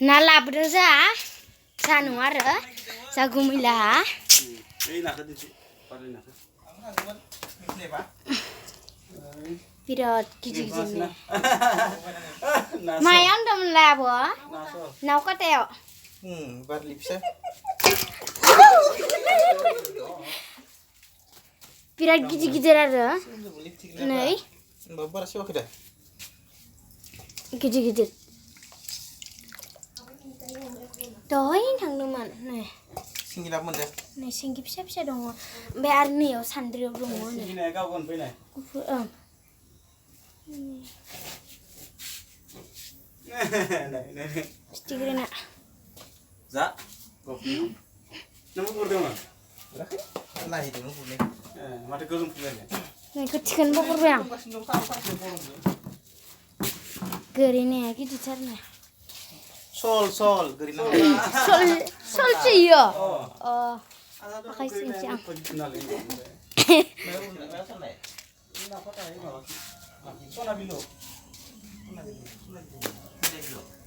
ना लाबोदों जा नङा आरो जा गुमैला बिराद गिदिर गिदिरनो मायाव होनदोंमोनलाय आब' नाव काटायाव बारलि फिसा बिराद गिदिर गिदिर आरो नै बारा सेवाखै दा गिदिर गिदिर दहाय थांदोंमोन नै सिंगि लाबो मोनदों नै सिंगि फिसा फिसा दङ ओमफ्राय आरो नैयाव सान्द्रियाव दङ गुफुर ओं फिथिख्रि ना जा नों गुरदोंमोन नायहैदोंमोन गुरनाय माथो गोलोमफुबाय नैखौ थिखोनोबो गुरबाय आं गोरिनाया गिदिरथारनो सल गोरि ना सलसो इयो आखाइ सिंसो आं